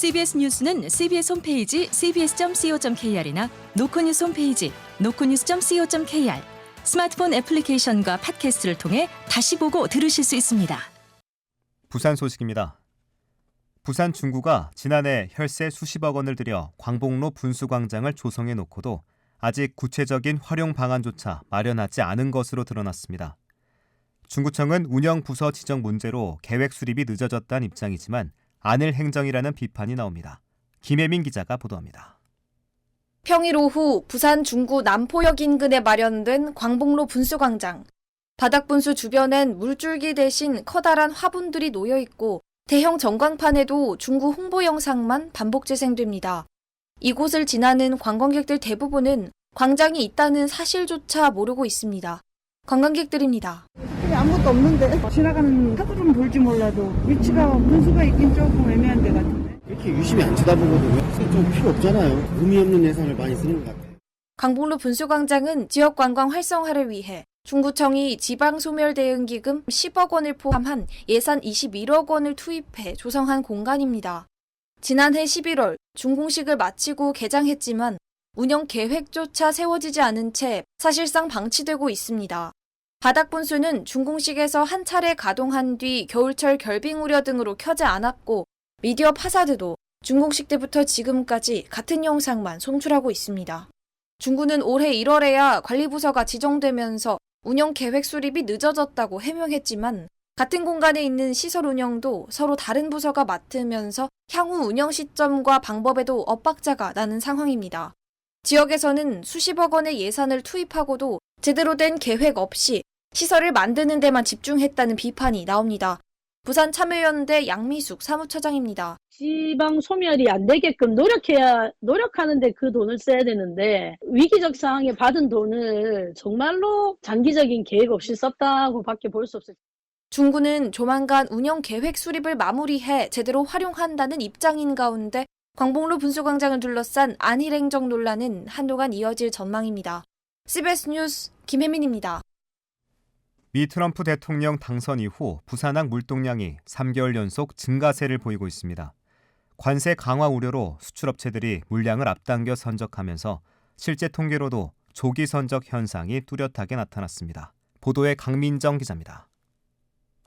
CBS 뉴스는 CBS 홈페이지 cbs.co.kr이나 노컷뉴스 홈페이지 노컷뉴스.co.kr, 스마트폰 애플리케이션과 팟캐스트를 통해 다시 보고 들으실 수 있습니다. 부산 소식입니다. 부산 중구가 지난해 혈세 수십억 원을 들여 광복로 분수광장을 조성해 놓고도 아직 구체적인 활용 방안조차 마련하지 않은 것으로 드러났습니다. 중구청은 운영부서 지정 문제로 계획 수립이 늦어졌다는 입장이지만 안일 행정이라는 비판이 나옵니다. 김혜민 기자가 보도합니다. 평일 오후 부산 중구 남포역 인근에 마련된 광복로 분수광장. 바닥 분수 주변엔 물줄기 대신 커다란 화분들이 놓여 있고 대형 전광판에도 중구 홍보 영상만 반복 재생됩니다. 이곳을 지나는 관광객들 대부분은 광장이 있다는 사실조차 모르고 있습니다. 관광객들입니다. 아무것도 없는데 지나가는 차들은 볼지 몰라도 위치가 분수가 있긴 조금 애매한 데 같은데. 이렇게 유심히 안 쳐다보거든요. 좀 필요 없잖아요. 의미 없는 예산을 많이 쓰는 것 같아요. 광복로 분수광장은 지역 관광 활성화를 위해 중구청이 지방소멸대응기금 10억 원을 포함한 예산 21억 원을 투입해 조성한 공간입니다. 지난해 11월 준공식을 마치고 개장했지만 운영 계획조차 세워지지 않은 채 사실상 방치되고 있습니다. 바닥 분수는 준공식에서 한 차례 가동한 뒤 겨울철 결빙 우려 등으로 켜지 않았고 미디어 파사드도 준공식 때부터 지금까지 같은 영상만 송출하고 있습니다. 중구는 올해 1월에야 관리부서가 지정되면서 운영 계획 수립이 늦어졌다고 해명했지만 같은 공간에 있는 시설 운영도 서로 다른 부서가 맡으면서 향후 운영 시점과 방법에도 엇박자가 나는 상황입니다. 지역에서는 수십억 원의 예산을 투입하고도 제대로 된 계획 없이 시설을 만드는 데만 집중했다는 비판이 나옵니다. 부산 참여연대 양미숙 사무처장입니다. 지방 소멸이 안 되게끔 노력하는데 그 돈을 써야 되는데 위기적 상황에 받은 돈을 정말로 장기적인 계획 없이 썼다고밖에 볼 수 없어요. 중구는 조만간 운영 계획 수립을 마무리해 제대로 활용한다는 입장인 가운데 광복로 분수광장을 둘러싼 안일 행정 논란은 한동안 이어질 전망입니다. CBS 뉴스 김혜민입니다. 미 트럼프 대통령 당선 이후 부산항 물동량이 3개월 연속 증가세를 보이고 있습니다. 관세 강화 우려로 수출업체들이 물량을 앞당겨 선적하면서 실제 통계로도 조기 선적 현상이 뚜렷하게 나타났습니다. 보도에 강민정 기자입니다.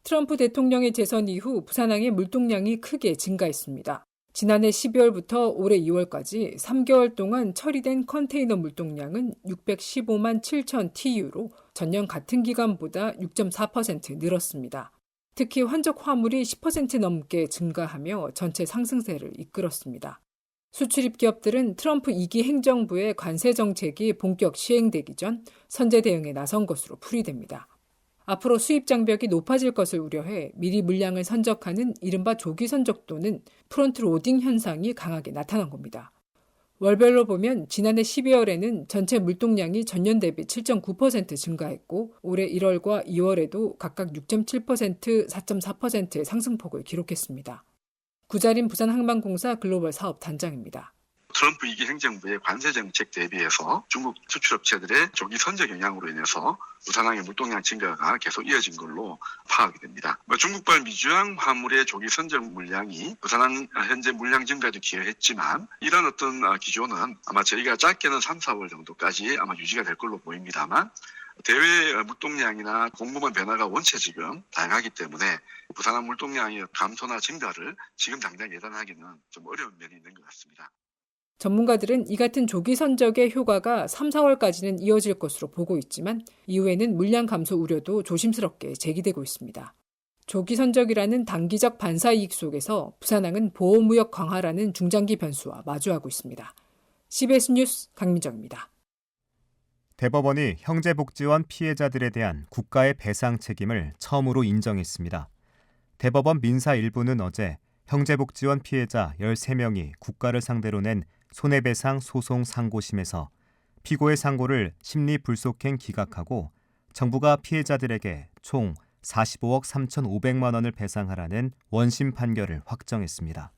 트럼프 대통령의 재선 이후 부산항의 물동량이 크게 증가했습니다. 지난해 12월부터 올해 2월까지 3개월 동안 처리된 컨테이너 물동량은 615만 7천 TU로 전년 같은 기간보다 6.4% 늘었습니다. 특히 환적 화물이 10% 넘게 증가하며 전체 상승세를 이끌었습니다. 수출입 기업들은 트럼프 2기 행정부의 관세 정책이 본격 시행되기 전 선제 대응에 나선 것으로 풀이됩니다. 앞으로 수입 장벽이 높아질 것을 우려해 미리 물량을 선적하는 이른바 조기 선적도는 프론트 로딩 현상이 강하게 나타난 겁니다. 월별로 보면 지난해 12월에는 전체 물동량이 전년 대비 7.9% 증가했고 올해 1월과 2월에도 각각 6.7%, 4.4%의 상승폭을 기록했습니다. 구자린 부산항만공사 글로벌 사업 단장입니다. 트럼프 2기 행정부의 관세 정책 대비해서 중국 수출업체들의 조기 선적 영향으로 인해서 부산항의 물동량 증가가 계속 이어진 걸로 파악이 됩니다. 중국발 미주항 화물의 조기 선적 물량이 부산항 현재 물량 증가에도 기여했지만 이런 어떤 기조는 아마 저희가 짧게는 3, 4월 정도까지 아마 유지가 될 걸로 보입니다만 대외 물동량이나 공급원 변화가 원체 지금 다양하기 때문에 부산항 물동량의 감소나 증가를 지금 당장 예단하기는 좀 어려운 면이 있는 것 같습니다. 전문가들은 이 같은 조기 선적의 효과가 3, 4월까지는 이어질 것으로 보고 있지만 이후에는 물량 감소 우려도 조심스럽게 제기되고 있습니다. 조기 선적이라는 단기적 반사 이익 속에서 부산항은 보호무역 강화라는 중장기 변수와 마주하고 있습니다. CBS 뉴스 강민정입니다. 대법원이 형제복지원 피해자들에 대한 국가의 배상 책임을 처음으로 인정했습니다. 대법원 민사 1부는 어제 형제복지원 피해자 13명이 국가를 상대로 낸 손해배상 소송 상고심에서 피고의 상고를 심리불속행 기각하고 정부가 피해자들에게 총 45억 3,500만 원을 배상하라는 원심 판결을 확정했습니다.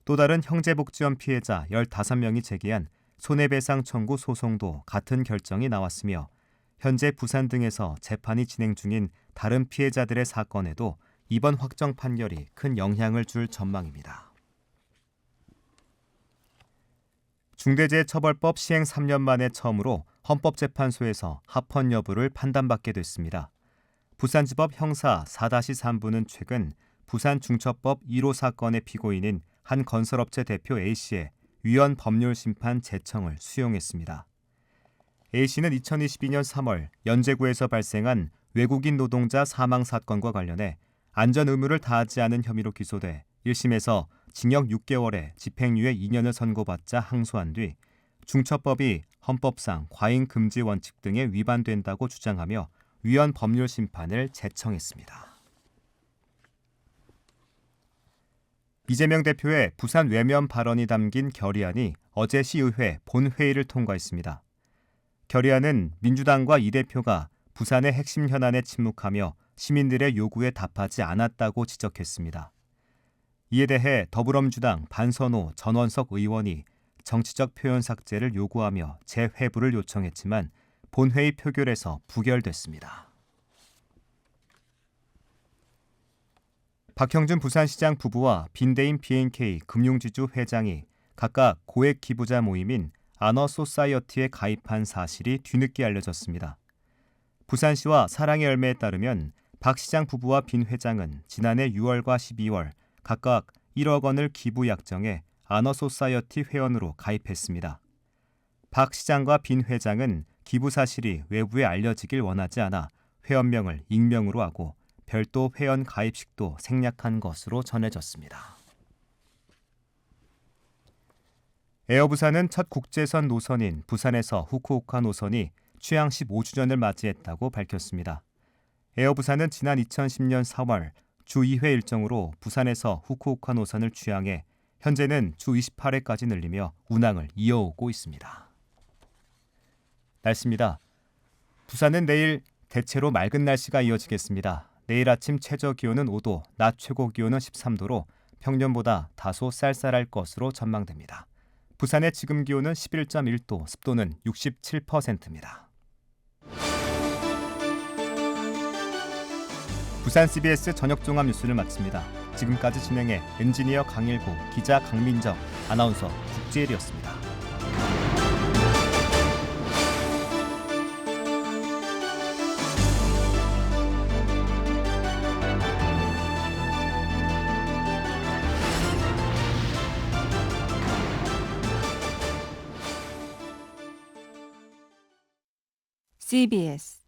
또 다른 형제복지원 피해자 15명이 제기한 손해배상 청구 소송도 같은 결정이 나왔으며 현재 부산 등에서 재판이 진행 중인 다른 피해자들의 사건에도 이번 확정 판결이 큰 영향을 줄 전망입니다. 중대재해처벌법 시행 3년 만에 처음으로 헌법재판소에서 합헌 여부를 판단받게 됐습니다. 부산지법 형사 4-3부는 최근 부산중첩법 1호 사건의 피고인인 한 건설업체 대표 A씨의 위헌 법률심판 재청을 수용했습니다. A씨는 2022년 3월 연제구에서 발생한 외국인 노동자 사망 사건과 관련해 안전 의무를 다하지 않은 혐의로 기소돼 1심에서 징역 6개월에 집행유예 2년을 선고받자 항소한 뒤 중첩법이 헌법상 과잉 금지 원칙 등에 위반된다고 주장하며 위헌 법률 심판을 제청했습니다. 이재명 대표의 부산 외면 발언이 담긴 결의안이 어제 시의회 본회의를 통과했습니다. 결의안은 민주당과 이 대표가 부산의 핵심 현안에 침묵하며 시민들의 요구에 답하지 않았다고 지적했습니다. 이에 대해 더불어민주당 반선호 전원석 의원이 정치적 표현 삭제를 요구하며 재회부를 요청했지만 본회의 표결에서 부결됐습니다. 박형준 부산시장 부부와 빈대인 B&K 금융지주 회장이 각각 고액 기부자 모임인 아너소사이어티에 가입한 사실이 뒤늦게 알려졌습니다. 부산시와 사랑의 열매에 따르면 박 시장 부부와 빈 회장은 지난해 6월과 12월 각각 1억 원을 기부 약정해 아너소사이어티 회원으로 가입했습니다. 박 시장과 빈 회장은 기부 사실이 외부에 알려지길 원하지 않아 회원명을 익명으로 하고 별도 회원 가입식도 생략한 것으로 전해졌습니다. 에어부산은 첫 국제선 노선인 부산에서 후쿠오카 노선이 취항 15주년을 맞이했다고 밝혔습니다. 에어부산은 지난 2010년 3월 주 2회 일정으로 부산에서 후쿠오카 노선을 취항해 현재는 주 28회까지 늘리며 운항을 이어오고 있습니다. 날씨입니다. 부산은 내일 대체로 맑은 날씨가 이어지겠습니다. 내일 아침 최저 기온은 5도, 낮 최고 기온은 13도로 평년보다 다소 쌀쌀할 것으로 전망됩니다. 부산의 지금 기온은 11.1도, 습도는 67%입니다. 부산 CBS 저녁 종합 뉴스를 마칩니다. 지금까지 진행해 엔지니어 강일구, 기자 강민정, 아나운서 국지일이었습니다. CBS